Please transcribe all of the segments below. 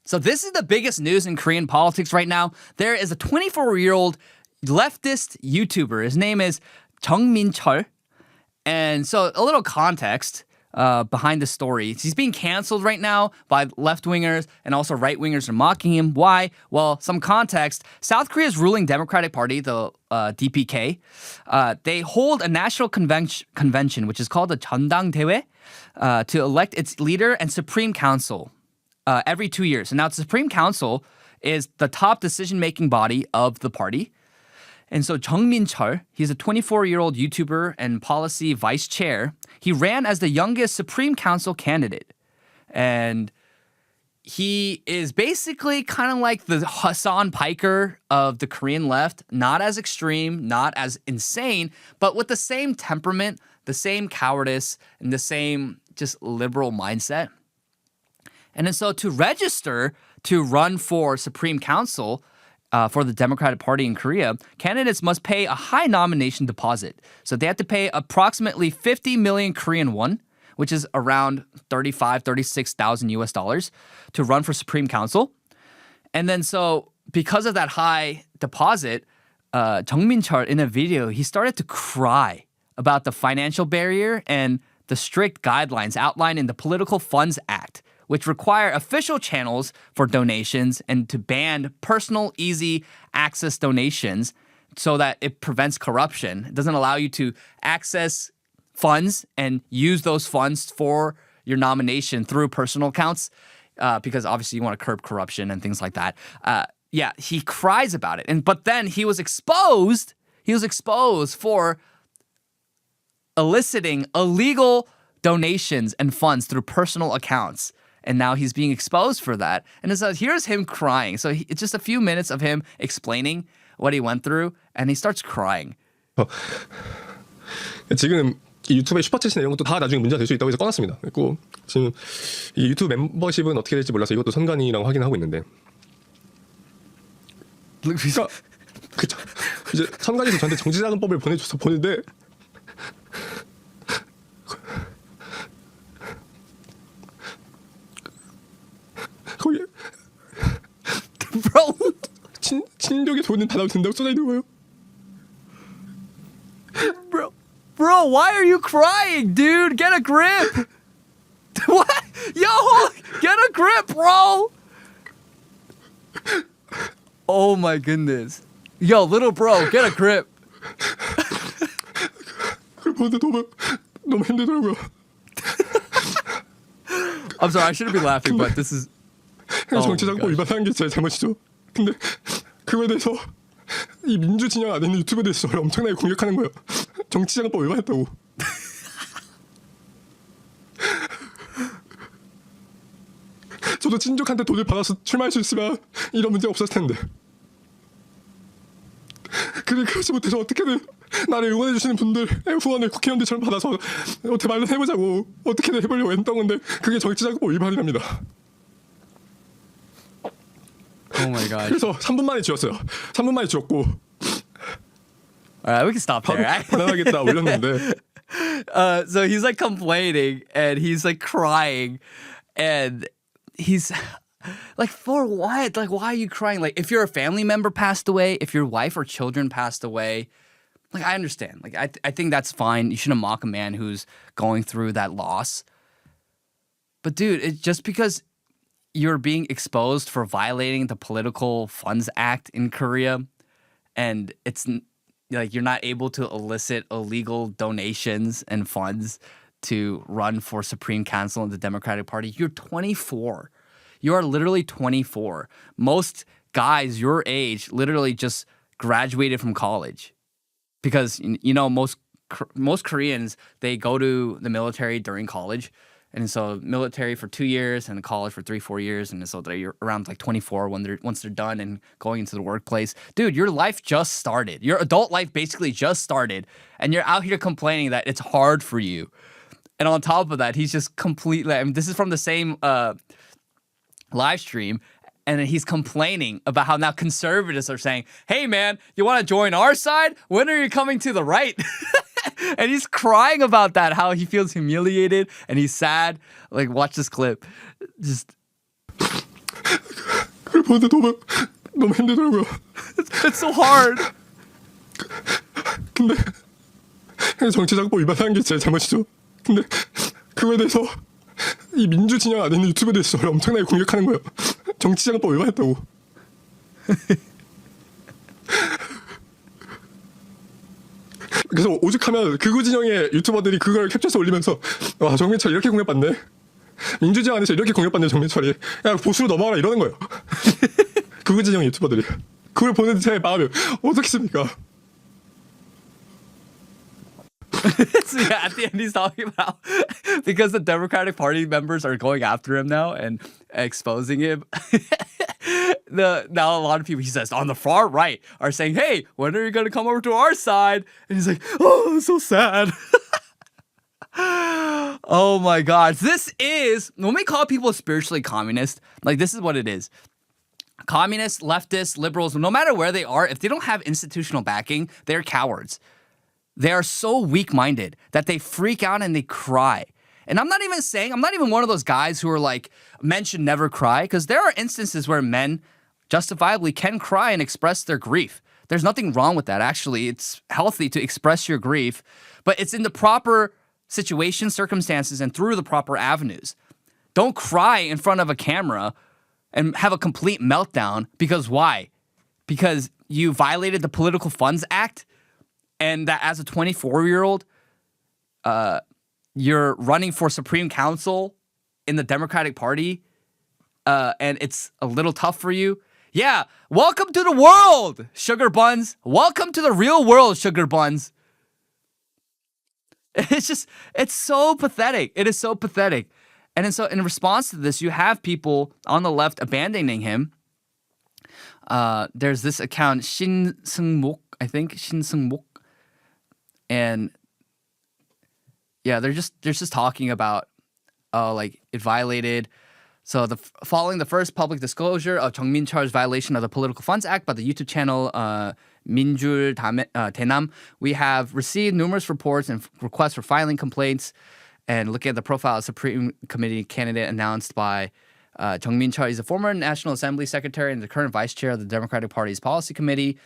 So this is the biggest news in Korean politics right now. There is a 24-year-old leftist YouTuber. His name is Jeong Min Cheol. And so a little context behind the story. He's being canceled right now by left-wingers and also right-wingers are mocking him. Why? Well, some context. South Korea's ruling Democratic Party, the DPK, they hold a national convention, which is called the 전당대회, to elect its leader and Supreme Council every 2 years. And now the Supreme Council is the top decision-making body of the party. And so Jeong Min Cheol, he's a 24-year-old YouTuber and policy vice chair. He ran as the youngest Supreme Council candidate. And he is basically kind of like the Hassan Piker of the Korean left, not as extreme, not as insane, but with the same temperament, the same cowardice, and the same just liberal mindset. And then so to register to run for Supreme Council, for the Democratic Party in Korea, candidates must pay a high nomination deposit. So they have to pay approximately 50 million Korean won, which is around 36,000 US dollars to run for Supreme Council. And then so because of that high deposit, Jeong Min Cheol in a video, he started to cry about the financial barrier and the strict guidelines outlined in the Political Funds Act, which require official channels for donations and to ban personal, easy access donations so that it prevents corruption. It doesn't allow you to access funds and use those funds for your nomination through personal accounts because obviously you want to curb corruption and things like that. Yeah, he cries about it. But then he was exposed for eliciting illegal donations and funds through personal accounts. And now he's being exposed for that. And so here's him crying. So it's just a few minutes of him explaining what he went through, and he starts crying. 지금 이 유튜브에 슈퍼챗이나 이런 것도 다 나중에 문제가 될 수 있다고 해서 꺼놨습니다. 그리고 지금 이 유튜브 멤버십은 어떻게 될지 몰라서 이것도 선관위랑 확인하고 있는데. 그러니까 그쵸. 이제 선관위에서 저한테 정치자금법을 보내줘서 보는데 거기에 Bro, 친족의 돈은 다 나오면 된다고 써져 있는 거예요. bro, why are you crying, dude? Get a grip. What? Yo, get a grip, bro. Oh my goodness. Yo, little bro, get a grip. 그걸 보는데 너무 힘들더라고요. I'm sorry, I shouldn't be laughing, but this is... 정치자금법 위반한 게 제 잘못이죠. 근데 그거에 대해서 이 민주 진영 안에 있는 유튜브에 대해서 저를 엄청나게 공격하는 거예요. 정치자금법 위반했다고. 저도 친족한테 돈을 받아서 출마할 수 있으면 이런 문제가 없었을 텐데. 근데 그러지 못해서 어떻게든 나를 응원해 주시는 분들의 후원을 국회의원들처럼 받아서 어떻게 마련해보자고 어떻게든 해보려고 했던 건데 그게 정치자금법 위반이랍니다. Oh my god. 그래서 3분 만에 지웠어요. 3분 만에 지웠고 Alright, we can stop there. 반환하겠다 올렸는데 So he's like complaining and he's like crying and he's like, for what? Like, why are you crying? Like, if your family member passed away, if your wife or children passed away, like, I understand. Like, I think that's fine. You shouldn't mock a man who's going through that loss. But dude, it's just because you're being exposed for violating the Political Funds Act in Korea, and it's like you're not able to elicit illegal donations and funds to run for Supreme Council in the Democratic Party. You're 24. You are literally 24. Most guys your age literally just graduated from college because, you know, most Koreans, they go to the military during college. And so military for 2 years and college for 3-4 years. And so they're around like 24 once they're done and going into the workplace. Dude, your life just started. Your adult life basically just started. And you're out here complaining that it's hard for you. And on top of that, he's just completely... I mean, this is from the same live stream. And then he's complaining about how now conservatives are saying, hey, man, you want to join our side? When are you coming to the right? And he's crying about that, how he feels humiliated and he's sad. Like, watch this clip. Just... 보는데 너무 힘들더라고요. It's so hard. 근데 정치자금법 위반한 게 제 잘못이죠. 근데 그거에 대해서 이 민주 진영 안에 있는 유튜브에 대해서 저를 엄청나게 공격하는 거예요. 정치자금법 위반했다고. 그래서 오죽하면 극우 진영의 유튜버들이 그걸 캡처해서 올리면서 와 정민철 이렇게 공격받네. 민주진영 안에서 이렇게 공격받네 정민철이. 야 보수로 넘어가라 이러는 거예요. 극우 진영 유튜버들이. 그걸 보는 제 마음이 어떻겠습니까? So yeah, at the end he's talking about because the Democratic Party members are going after him now and exposing him. Now a lot of people, he says, on the far right are saying, hey, when are you going to come over to our side? And he's like, oh, so sad. Oh my gosh. This is, when we call people spiritually communist, like this is what it is. Communists, leftists, liberals, no matter where they are, if they don't have institutional backing, they're cowards. They are so weak-minded that they freak out and they cry. And I'm not even one of those guys who are like, men should never cry, because there are instances where men justifiably can cry and express their grief. There's nothing wrong with that. Actually, it's healthy to express your grief, but it's in the proper situations, circumstances, and through the proper avenues. Don't cry in front of a camera and have a complete meltdown because why? Because you violated the Political Funds Act, and that as a 24-year-old, you're running for Supreme Council in the Democratic Party, and it's a little tough for you. Yeah, welcome to the world, sugar buns. Welcome to the real world, sugar buns. It's so pathetic. It is so pathetic. And so in response to this, you have people on the left abandoning him. There's this account, Shin Seung-mok, I think, Shin Seung-mok. And yeah, they're just talking about like it violated. So following the first public disclosure of Jeong Min Cheol's violation of the Political Funds Act by the YouTube channel Minjul Daenam, we have received numerous reports and requests for filing complaints. And looking at the profile of Supreme Committee candidate announced by Jeong Min Cheol, he's a former National Assembly Secretary and the current Vice Chair of the Democratic Party's Policy Committee.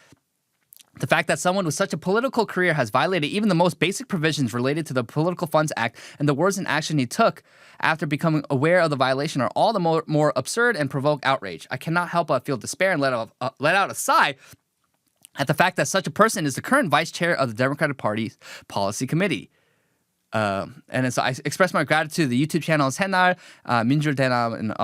The fact that someone with such a political career has violated even the most basic provisions related to the Political Funds Act and the words and action he took after becoming aware of the violation are all the more absurd and provoke outrage. I cannot help but feel despair and let out a sigh at the fact that such a person is the current Vice Chair of the Democratic Party's Policy Committee. And so I express my gratitude to the YouTube channels Hennar, Minjul Daenam,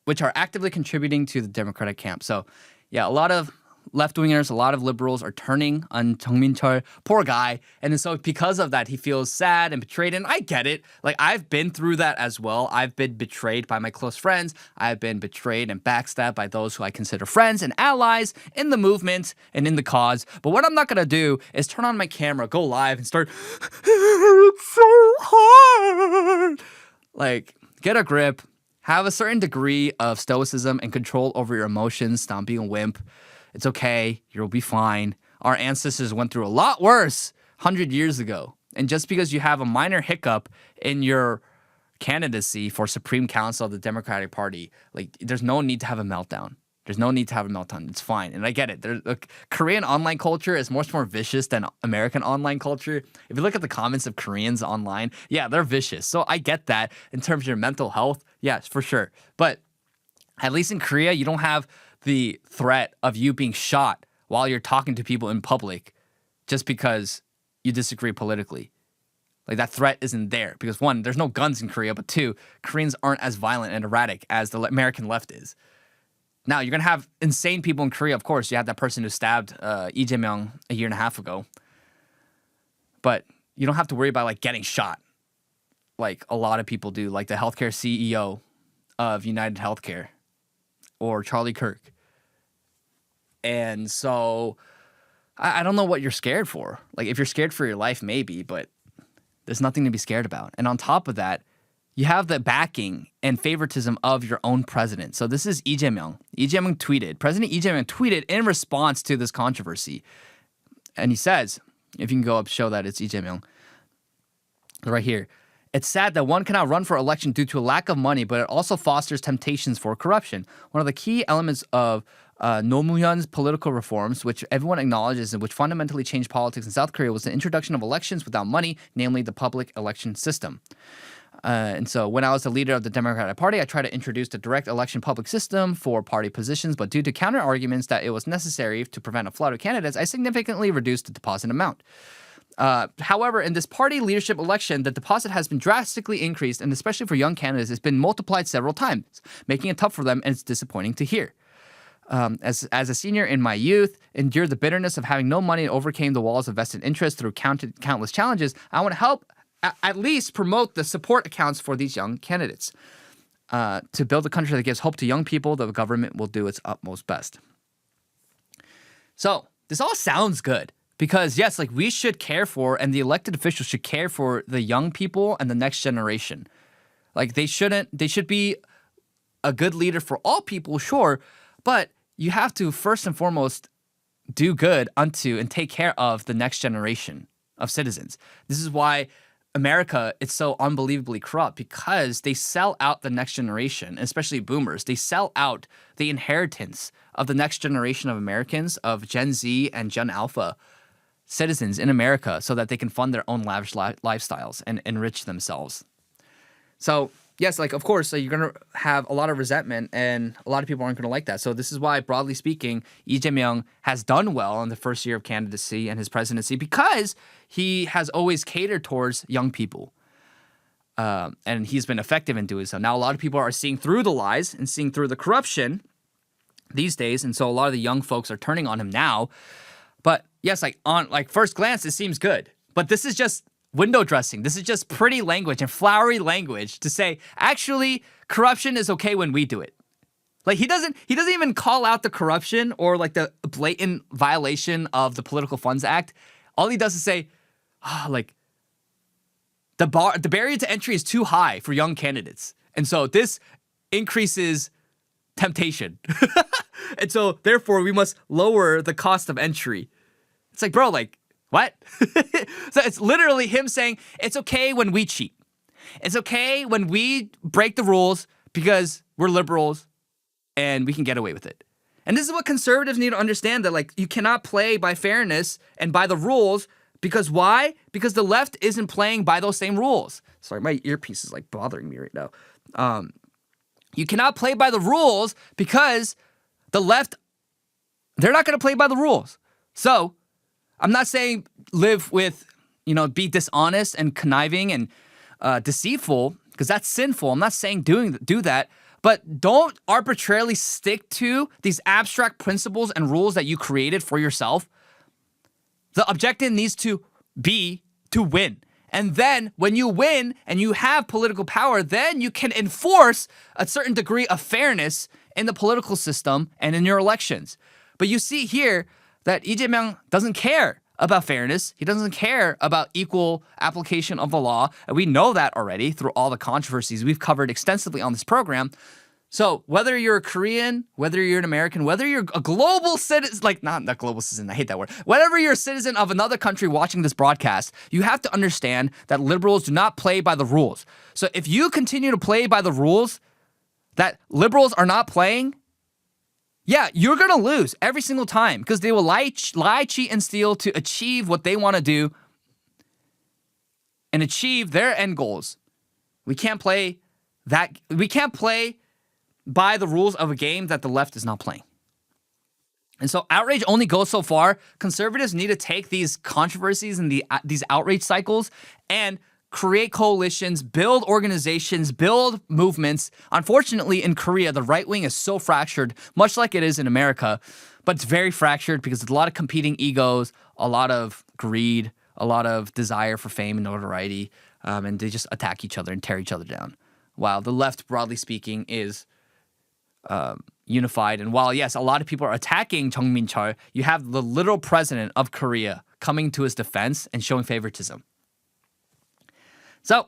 which are actively contributing to the Democratic camp. So yeah, a lot of left-wingers, a lot of liberals are turning on Jeong Min Cheol, poor guy. And so because of that, he feels sad and betrayed. And I get it. Like, I've been through that as well. I've been betrayed by my close friends. I've been betrayed and backstabbed by those who I consider friends and allies in the movement and in the cause. But what I'm not going to do is turn on my camera, go live, and start, it's so hard. Like, get a grip. Have a certain degree of stoicism and control over your emotions. Stop being a wimp. It's okay. You'll be fine. Our ancestors went through a lot worse 100 years ago. And just because you have a minor hiccup in your candidacy for Supreme Council of the Democratic Party, like, there's no need to have a meltdown. There's no need to have a meltdown. It's fine. And I get it. Korean online culture is much more vicious than American online culture. If you look at the comments of Koreans online, yeah, they're vicious. So I get that in terms of your mental health. Yes, for sure. But at least in Korea, you don't have the threat of you being shot while you're talking to people in public just because you disagree politically. Like, that threat isn't there because, one, there's no guns in Korea, but two, Koreans aren't as violent and erratic as the American left is. Now, you're going to have insane people in Korea, of course. You had that person who stabbed Lee Jae-myung a year and a half ago. But you don't have to worry about, like, getting shot like a lot of people do, like the healthcare CEO of United Healthcare or Charlie Kirk. And so I don't know what you're scared for. Like, if you're scared for your life, maybe, but there's nothing to be scared about. And on top of that, you have the backing and favoritism of your own president. So this is Lee Jae-myung. President Lee Jae-myung tweeted in response to this controversy. And he says, if you can go up, show that it's Lee Jae-myung. Right here. It's sad that one cannot run for election due to a lack of money, but it also fosters temptations for corruption. One of the key elements of Nomuhyun's political reforms, which everyone acknowledges and which fundamentally changed politics in South Korea, was the introduction of elections without money, namely the public election system. And so when I was the leader of the Democratic Party, I tried to introduce the direct election public system for party positions, but due to counter arguments that it was necessary to prevent a flood of candidates, I significantly reduced the deposit amount. However, in this party leadership election, the deposit has been drastically increased, and especially for young candidates, it's been multiplied several times, making it tough for them, and it's disappointing to hear. As a senior in my youth, endured the bitterness of having no money and overcame the walls of vested interest through countless challenges, I want to help at least promote the support accounts for these young candidates. To build a country that gives hope to young people, the government will do its utmost best. So this all sounds good. Because yes, like we should care for, and the elected officials should care for the young people and the next generation. Like they should be a good leader for all people, sure, but you have to first and foremost do good unto and take care of the next generation of citizens. This is why America is so unbelievably corrupt, because they sell out the next generation, especially boomers. They sell out the inheritance of the next generation of Americans, of Gen Z and Gen Alpha citizens in America, so that they can fund their own lavish lifestyles and enrich themselves. So yes, like of course, you're going to have a lot of resentment, and a lot of people aren't going to like that. So this is why, broadly speaking, Lee Jae-myung has done well in the first year of candidacy and his presidency, because he has always catered towards young people. And he's been effective in doing so. Now, a lot of people are seeing through the lies and seeing through the corruption these days, and so a lot of the young folks are turning on him now. But yes, on first glance, it seems good. But this is just window dressing. This is just pretty language and flowery language to say, actually, corruption is okay when we do it. Like he doesn't even call out the corruption or like the blatant violation of the Political Funds Act. All he does is say, the barrier to entry is too high for young candidates. And so this increases temptation. And so therefore we must lower the cost of entry. It's like, bro, like, what? So it's literally him saying it's okay when we cheat. It's okay when we break the rules because we're liberals and we can get away with it. And this is what conservatives need to understand, that like you cannot play by fairness and by the rules, because why? Because the left isn't playing by those same rules. Sorry, my earpiece is like bothering me right now. You cannot play by the rules because the left, they're not going to play by the rules. So I'm not saying live with, be dishonest and conniving and deceitful, because that's sinful. I'm not saying do that. But don't arbitrarily stick to these abstract principles and rules that you created for yourself. The objective needs to be to win. And then when you win and you have political power, then you can enforce a certain degree of fairness in the political system and in your elections. But you see here that Lee Jae-myung doesn't care about fairness. He doesn't care about equal application of the law. And we know that already through all the controversies we've covered extensively on this program. So whether you're a Korean, whether you're an American, whether you're a global citizen, not global citizen, I hate that word. Whatever you're a citizen of another country watching this broadcast, you have to understand that liberals do not play by the rules. So if you continue to play by the rules that liberals are not playing, yeah, you're going to lose every single time, because they will lie, cheat, and steal to achieve what they want to do and achieve their end goals. We can't play by the rules of a game that the left is not playing. And so outrage only goes so far. Conservatives need to take these controversies and these outrage cycles and create coalitions, build organizations, build movements. Unfortunately, in Korea, the right wing is so fractured, much like it is in America, but it's very fractured because there's a lot of competing egos, a lot of greed, a lot of desire for fame and notoriety, and they just attack each other and tear each other down. While the left, broadly speaking, is unified. And while, yes, a lot of people are attacking Jeong Min Cheol, you have the literal president of Korea coming to his defense and showing favoritism. So,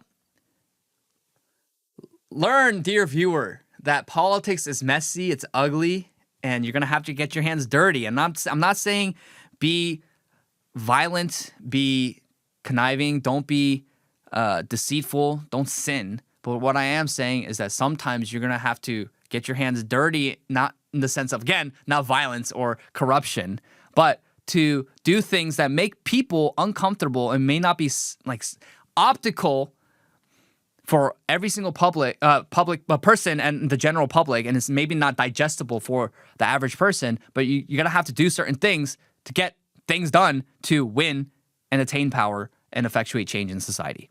learn, dear viewer, that politics is messy, it's ugly, and you're going to have to get your hands dirty. And I'm not saying be violent, be conniving, don't be deceitful, don't sin. But what I am saying is that sometimes you're going to have to get your hands dirty, not in the sense of, again, not violence or corruption, but to do things that make people uncomfortable and may not be like optical for every single public person and the general public, and it's maybe not digestible for the average person, but you're going to have to do certain things to get things done to win and attain power and effectuate change in society.